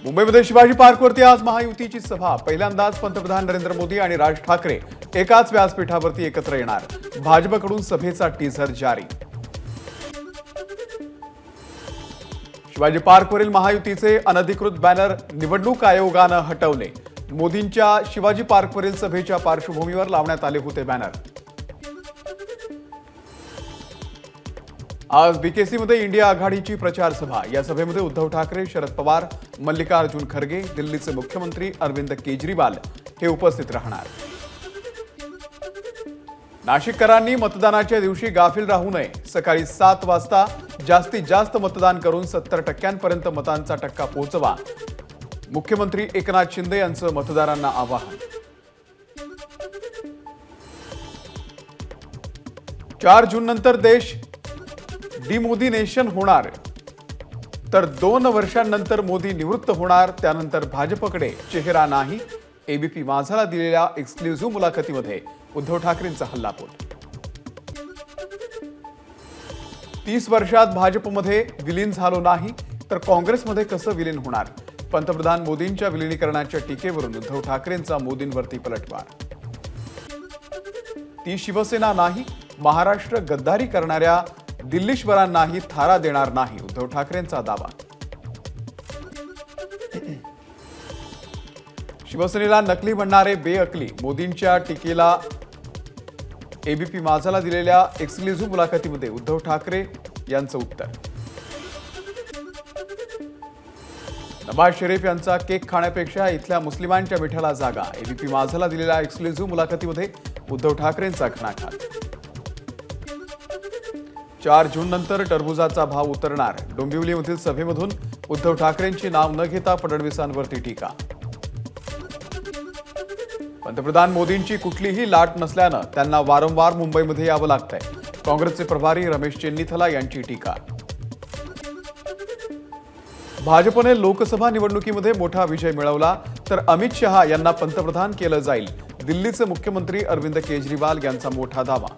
मुंबईमध्ये शिवाजी पार्कवरती आज महायुतीची सभा। पहिल्यांदाच पंतप्रधान नरेंद्र मोदी आणि राज ठाकरे एकाच व्यासपीठावरती एकत्र येणार। भाजपकडून सभेचा टीझर जारी। शिवाजी पार्कवरील महायुतीचे अनधिकृत बॅनर निवडणूक आयोगाने हटवले। मोदींच्या शिवाजी पार्कवरील सभेच्या पार्श्वभूमीवर लावण्यात आले होते बॅनर। आज बीकेसी मध्ये इंडिया आघाडीची प्रचार सभा। या सभेमध्ये उद्धव ठाकरे, शरद पवार, मल्लिकार्जुन खरगे, दिल्लीचे मुख्यमंत्री अरविंद केजरीवाल हे उपस्थित राहणार। नाशिककरांनी मतदानाच्या दिवशी गाफील राहू नये। सकाळी 7 वाजता जास्तीत जास्त मतदान करून 70% मतांचा टक्का पोहोचवा। मुख्यमंत्री एकनाथ शिंदे यांचं मतदारांना आवाहन। 4 जून नंतर देश डिमोदीनेशन होणार, तर 2 वर्षांनंतर मोदी निवृत्त होणार। त्यानंतर भाजपकडे चेहरा नाही। एबीपी माझाला दिलेल्या एक्सक्लुझिव्ह मुलाखतीमध्ये उद्धव ठाकरेंचा हल्लाबोल। 30 वर्षात भाजपमध्ये विलीन झालो नाही तर काँग्रेसमध्ये कसं विलीन होणार? पंतप्रधान मोदींच्या विलीनीकरणाच्या टीकेवरून उद्धव ठाकरेंचा मोदींवरती पलटवार। ती शिवसेना नाही, महाराष्ट्र गद्दारी करणाऱ्या दिल्लीश्वरांनाही थारा देणार नाही, उद्धव ठाकरेंचा दावा। शिवसेनेला नकली म्हणणारे बेअकली, मोदींच्या टीकेला एबीपी माझाला दिलेल्या एक्सक्लुझिव्ह मुलाखतीमध्ये उद्धव ठाकरे यांचं उत्तर। नवाज शरीफ यांचा केक खाण्यापेक्षा इथल्या मुस्लिमांच्या मिठाला जागा। एबीपी माझाला दिलेल्या एक्सक्लुझिव्ह मुलाखतीमध्ये उद्धव ठाकरेंचा घणाघात। 4 जून नंतर टरबुजाचा भाव उतरणार। डोंबिवलीमधील सभेमधून उद्धव ठाकरेंची नाव न घेता फडणवीसांवरती टीका। पंतप्रधान मोदींची कुठलीही लाट नसल्यानं त्यांना वारंवार मुंबईमध्ये यावं लागतंय। काँग्रेसचे प्रभारी रमेश चेन्नीथला यांची टीका। भाजपने लोकसभा निवडणुकीमध्ये मोठा विजय मिळवला तर अमित शहा यांना पंतप्रधान केलं जाईल। दिल्लीचे मुख्यमंत्री अरविंद केजरीवाल यांचा मोठा दावा।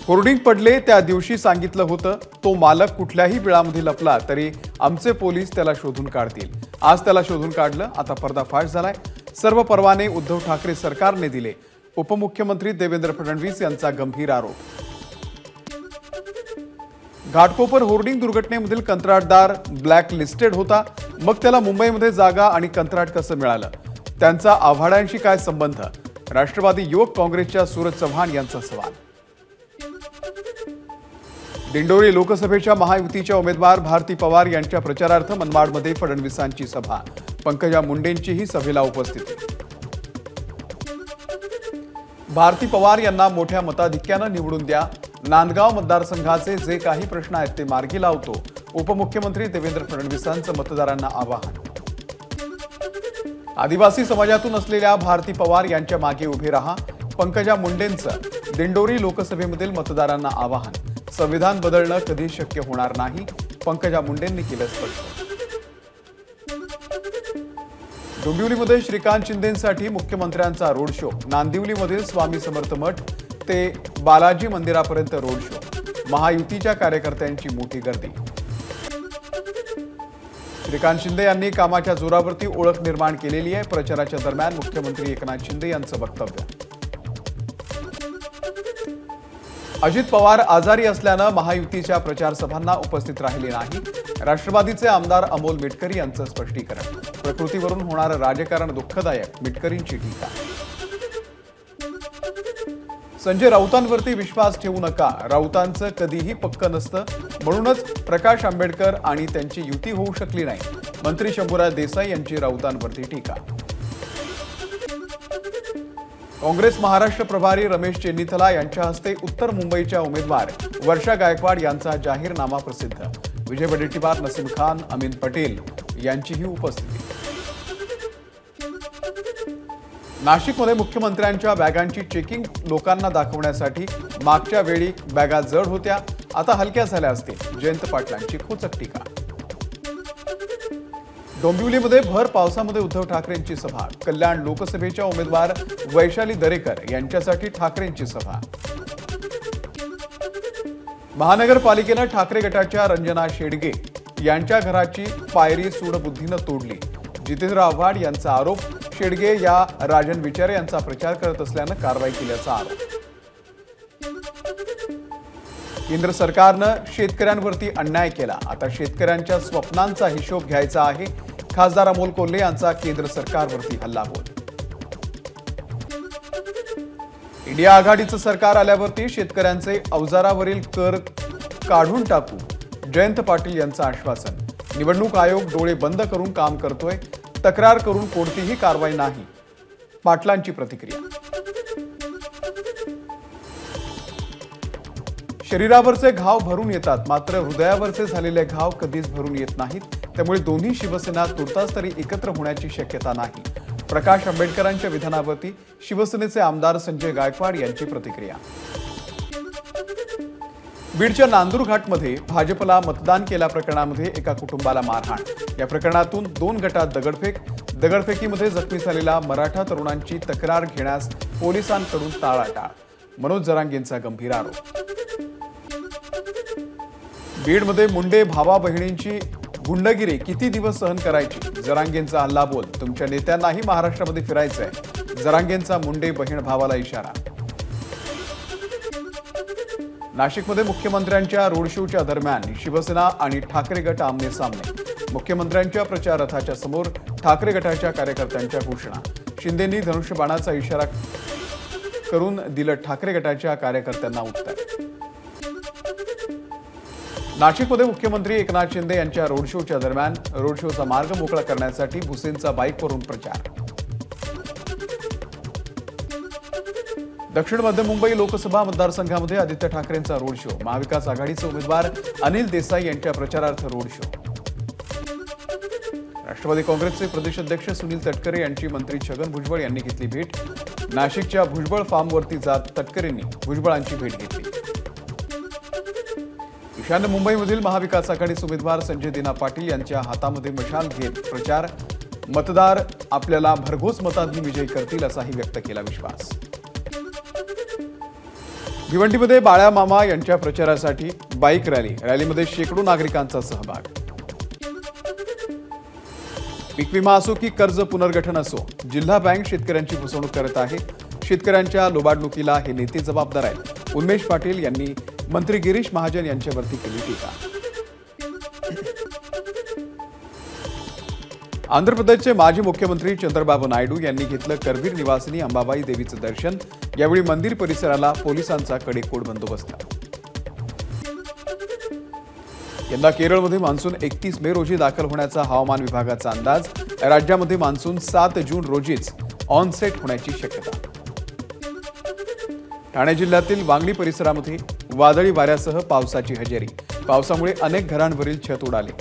होर्डिंग पडले त्या दिवशी सांगितलं होतं, तो मालक कुठल्याही बिळामध्ये लपला तरी आमचे पोलीस त्याला शोधून काढतील। आज त्याला शोधून काढलं, आता पर्दाफाश झालाय। सर्व परवाने उद्धव ठाकरे सरकारने दिले। उपमुख्यमंत्री देवेंद्र फडणवीस यांचा गंभीर आरोप। घाटकोपर होर्डिंग दुर्घटनेमधील कंत्राटदार ब्लॅक लिस्टेड होता, मग त्याला मुंबईमध्ये जागा आणि कंत्राट कसं मिळालं? त्यांचा आव्हाडांशी काय संबंध? राष्ट्रवादी युवक काँग्रेसच्या सूरज चव्हाण यांचा सवाल। दिंडोरी लोकसभेच्या महायुतीच्या उमेदवार भारती पवार यांच्या प्रचारार्थ मनमाडमध्ये फडणवीसांची सभा। पंकजा मुंडेंचीही सभेला उपस्थिती। भारती पवार यांना मोठ्या मताधिक्यानं निवडून द्या। नांदगाव मतदारसंघाचे जे काही प्रश्न आहेत ते मार्गी लावतो। उपमुख्यमंत्री देवेंद्र फडणवीसांचं मतदारांना आवाहन। आदिवासी समाजातून असलेल्या भारती पवार यांच्या मागे उभे राहा। पंकजा मुंडेंचं दिंडोरी लोकसभेमधील मतदारांना आवाहन। संविधान बदलणं कधी शक्य होणार नाही, पंकजा मुंडेंनी केलं स्पष्ट। डोंबिवलीमध्ये श्रीकांत शिंदेंसाठी मुख्यमंत्र्यांचा रोड शो। नांदिवलीमधील स्वामी समर्थ मठ ते बालाजी मंदिरापर्यंत रोड शो। महायुतीच्या कार्यकर्त्यांची मोठी गर्दी। श्रीकांत शिंदे यांनी कामाच्या जोरावरती ओळख निर्माण केलेली आहे। प्रचाराच्या दरम्यान मुख्यमंत्री एकनाथ शिंदे यांचं वक्तव्य। अजित पवार आजारी असल्यानं महायुतीच्या प्रचार सभांना उपस्थित राहिले नाही। राष्ट्रवादीचे आमदार अमोल मिटकरी यांचं स्पष्टीकरण। प्रकृतीवरून होणारं राजकारण दुःखदायक, मिटकरींची टीका। संजय राऊतांवरती विश्वास ठेवू नका, राऊतांचं कधीही पक्क नसतं, म्हणूनच प्रकाश आंबेडकर आणि त्यांची युती होऊ शकली नाही। मंत्री शंभूराज देसाई यांची राऊतांवरती टीका। काँग्रेस महाराष्ट्र प्रभारी रमेश चेन्नीथला यांच्या हस्ते उत्तर मुंबईच्या उमेदवार वर्षा गायकवाड यांचा जाहीरनामा प्रसिद्ध। विजय वडेट्टीवार, नसीम खान, अमीन पटेल यांचीही उपस्थिती। नाशिकमध्ये मुख्यमंत्र्यांच्या बॅगांची चेकिंग लोकांना दाखवण्यासाठी मागच्या वेळी बॅगा जड होत्या, आता हलक्या झाल्या असतील। जयंत पाटलांची खोचक टीका। डोंबिवलीमध्ये भर पावसामध्ये उद्धव ठाकरेंची सभा। कल्याण लोकसभेच्या उमेदवार वैशाली दरेकर यांच्यासाठी ठाकरेंची सभा। महानगरपालिकेने ठाकरे गटाच्या रंजना शेडगे यांच्या घराची पायरी सूडबुद्धीनं तोडली. जितेंद्र आव्हाड यांचा आरोप. शेडगे या राजन विचारे यांचा प्रचार करत असल्यानं कारवाई केल्याचा आरोप. केंद्र सरकारनं शेतकऱ्यांवरती अन्याय केला. आता शेतकऱ्यांच्या स्वप्नांचा हिशोब घ्यायचा आहे. खासदार अमोल कोल्हे यांचा केंद्र सरकारवरती हल्लाबोल. इंडिया आघाडीचं सरकार आल्यावरती शेतकऱ्यांचे अवजारावरील कर काढून टाकू. जयंत पाटील यांचं आश्वासन. निवडणूक आयोग डोळे बंद करून काम करतोय. तक्रार करून कोणतीही कारवाई नाही. पाटलांची प्रतिक्रिया. शरीरावरचे घाव भरून येतात, मात्र हृदयावरचे झालेले घाव कधीच भरून येत नाहीत. त्यामुळे दोन्ही शिवसेना तुर्तास तरी एकत्र होण्याची शक्यता नाही. प्रकाश आंबेडकरांच्या विधानावरती शिवसेनेचे आमदार संजय गायकवाड यांची प्रतिक्रिया. बीडच्या नांदूर घाटमध्ये भाजपला मतदान केल्या प्रकरणामध्ये एका कुटुंबाला मारहाण. या प्रकरणातून 2 गटात दगडफेक. दगडफेकीमध्ये जखमी झालेल्या मराठा तरुणांची तक्रार घेण्यास पोलिसांकडून टाळाटाळ. मनोज जरांगेंचा गंभीर आरोप. बीडमध्ये मुंडे भावा बहिणींची गुंडगिरी किती दिवस सहन करायची. जरांगेंचा हल्लाबोल. तुमच्या नेत्यांनाही महाराष्ट्रामध्ये फिरायचंय. जरांगेंचा मुंडे बहीण भावाला इशारा. नाशिकमध्ये मुख्यमंत्र्यांच्या रोड शोच्या दरम्यान शिवसेना आणि ठाकरे गट आमने सामने. मुख्यमंत्र्यांच्या प्रचार रथाच्या समोर ठाकरे गटाच्या कार्यकर्त्यांच्या घोषणा. शिंदेंनी धनुष्यबाणाचा इशारा करून दिलं ठाकरे गटाच्या कार्यकर्त्यांना उत्तर. नाशिकमध्ये मुख्यमंत्री एकनाथ शिंदे यांच्या रोड शोच्या दरम्यान रोड शोचा मार्ग मोकळा करण्यासाठी भुसेंचा बाईकवरून प्रचार. दक्षिण मध्य मुंबई लोकसभा मतदारसंघामध्ये आदित्य ठाकरेंचा रोड शो. महाविकास आघाडीचे उमेदवार अनिल देसाई यांच्या प्रचारार्थ रोड शो. राष्ट्रवादी काँग्रेसचे प्रदेशाध्यक्ष सुनील तटकरे यांची मंत्री छगन भुजबळ यांनी घेतली भेट. नाशिकच्या भुजबळ फार्मवरती जात तटकरेंनी भुजबळांची भेट घेतली. ईशान्य मुंबईमधील महाविकास आघाडीचे उमेदवार संजय दिना पाटील यांच्या हातामध्ये मशाल घेत प्रचार. मतदार आपल्याला भरघोस मतांनी विजयी करतील असाही व्यक्त केला विश्वास. भिवंडीमध्ये बाळ्या मामा यांच्या प्रचारासाठी बाईक रॅली. रॅलीमध्ये शेकडो नागरिकांचा सहभाग. पीक विमा असो की कर्ज पुनर्गठन असो, जिल्हा बँक शेतकऱ्यांची फसवणूक करत आहे. शेतकऱ्यांच्या लुबाडणुकीला हे नेते जबाबदार आहेत. उन्मेष पाटील यांनी मंत्री गिरीश महाजन यांच्यावरती केली टीका. आंध्र प्रदेशचे माजी मुख्यमंत्री चंद्रबाबू नायडू यांनी घेतलं करवीर निवासिनी अंबाबाई देवीचं दर्शन. यावेळी मंदिर परिसराला पोलिसांचा कडेकोट बंदोबस्त. यंदा केरळमध्ये मान्सून 31 मे रोजी दाखल होण्याचा हवामान विभागाचा अंदाज. राज्यामध्ये मान्सून 7 जून रोजीच ऑनसेट होण्याची शक्यता. ठाणे जिल्ह्यातील वांगणी परिसरामध्ये वादळी वाऱ्यासह पावसाची हजेरी. पावसामुळे अनेक घरांवरील छत उडाले.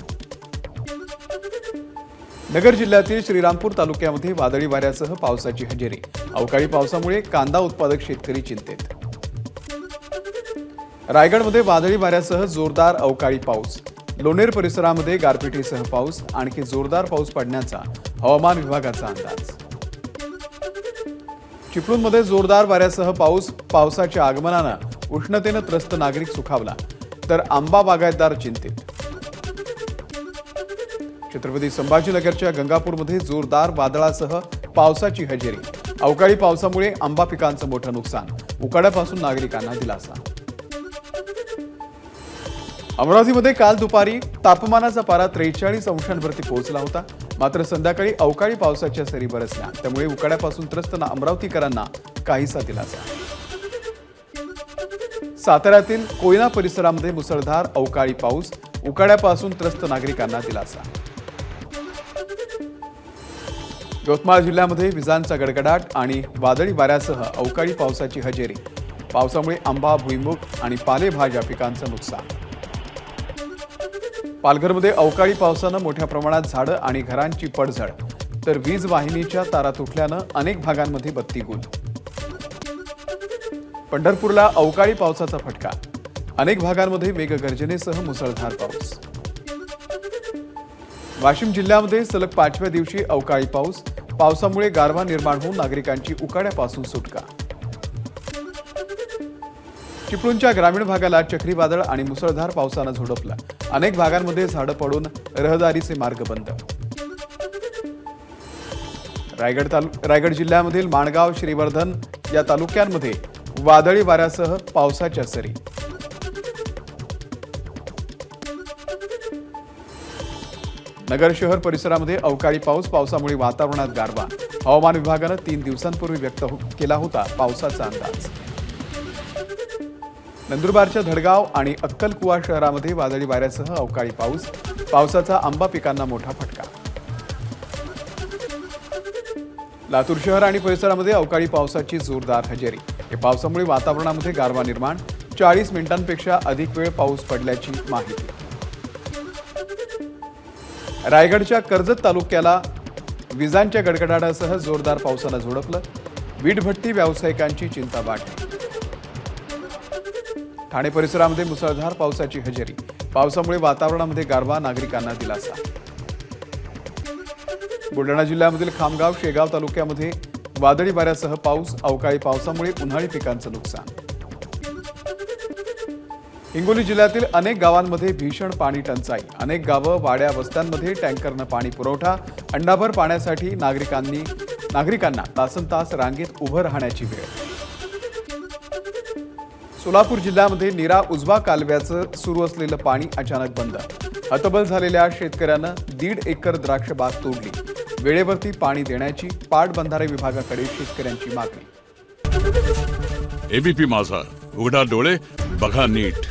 नगर जिल्ह्यातील श्रीरामपूर तालुक्यामध्ये वादळी वाऱ्यासह पावसाची हजेरी. अवकाळी पावसामुळे कांदा उत्पादक शेतकरी चिंतेत. रायगडमध्ये वादळी वाऱ्यासह जोरदार अवकाळी पाऊस. लोणेर परिसरामध्ये गारपिटीसह पाऊस. आणखी जोरदार पाऊस पडण्याचा हवामान विभागाचा अंदाज. चिपळूणमध्ये जोरदार वाऱ्यासह पाऊस. पावसाच्या आगमनानं उष्णतेनं त्रस्त नागरिक सुखावला, तर आंबा बागायतदार चिंतित. छत्रपती संभाजीनगरच्या गंगापूरमध्ये जोरदार वादळासह पावसाची हजेरी. अवकाळी पावसामुळे आंबा पिकांचं मोठं नुकसान. उकाड्यापासून नागरिकांना दिलासा. अमरावतीमध्ये काल दुपारी तापमानाचा पारा 43 अंशांवरती पोहोचला होता. मात्र संध्याकाळी अवकाळी पावसाच्या सरी बरसल्या. त्यामुळे उकाड्यापासून त्रस्त अमरावतीकरांना काहीसा दिलासा. साताऱ्यातील कोयना परिसरामध्ये मुसळधार अवकाळी पाऊस. उकाड्यापासून त्रस्त नागरिकांना दिलासा. यवतमाळ जिल्ह्यामध्ये विजांचा गडगडाट आणि वादळी वाऱ्यासह अवकाळी पावसाची हजेरी. पावसामुळे आंबा, भुईमूग आणि पालेभाज्या पिकांचं नुकसान. पालघरमध्ये अवकाळी पावसानं मोठ्या प्रमाणात झाडं आणि घरांची पडझड, तर वीज वाहिनीच्या तारा तुटल्यानं अनेक भागांमध्ये बत्ती गुल. पंढरपूरला अवकाळी पावसाचा फटका. अनेक भागांमध्ये मेघगर्जनेसह मुसळधार पाऊस. वाशिम जिल्ह्यामध्ये सलग 5व्या दिवशी अवकाळी पाऊस. पावसामुळे गारवा निर्माण होऊन नागरिकांची उकाड्यापासून सुटका. चिपळूणच्या ग्रामीण भागाला चक्रीवादळ आणि मुसळधार पावसानं झोडपलं. अनेक भागांमध्ये झाडं पडून रहदारीचे मार्ग बंद. रायगड जिल्ह्यामधील माणगाव, श्रीवर्धन या तालुक्यांमध्ये वादळी वाऱ्यासह पावसाच्या सरी. नगर शहर परिसरामध्ये अवकाळी पावसामुळे वातावरणात गारवा. हवामान विभागानं 3 दिवसांपूर्वी व्यक्त केला होता पावसाचा अंदाज. नंदुरबारच्या धडगाव आणि अक्कलकुवा शहरामध्ये वादळी वाऱ्यासह अवकाळी पावसाचा आंबा पिकांना मोठा फटका. लातूर शहर आणि परिसरामध्ये अवकाळी पावसाची जोरदार हजेरी. या पावसामुळे वातावरणामध्ये गारवा निर्माण. 40 मिनिटांपेक्षा अधिक वेळ पाऊस पडल्याची माहिती. रायगडच्या कर्जत तालुक्याला विजांच्या गडगडाटासह जोरदार पावसानं झोडपलं. वीटभट्टी व्यावसायिकांची चिंता वाढली. ठाणे परिसरामध्ये मुसळधार पावसाची हजेरी. पावसामुळे वातावरणामध्ये गारवा, नागरिकांना दिलासा. बुलढाणा जिल्ह्यामधील खामगाव, शेगाव तालुक्यामध्ये वादळी वाऱ्यासह पाऊस. अवकाळी पावसामुळे उन्हाळी पिकांचं नुकसान. हिंगोली जिल्ह्यातील अनेक गावांमध्ये भीषण पाणी टंचाई. अनेक गावं, वाड्या, वस्त्यांमध्ये टँकरनं पाणी पुरवठा. अंडाभर पाण्यासाठी नागरिकांना तासनतास रांगेत उभं राहण्याची वेळ. सोलापूर जिल्ह्यामध्ये नीरा उजवा कालव्याचं सुरू असलेलं पाणी अचानक बंद. हतबल झालेल्या शेतकऱ्यानं 1.5 एकर द्राक्ष बाग तोडली. वेळेवरती पाणी देण्याची पाटबंधारे विभागाकडे शेतकऱ्यांची मागणी. एबीपी माझा, उघडा डोळे बघा नीट.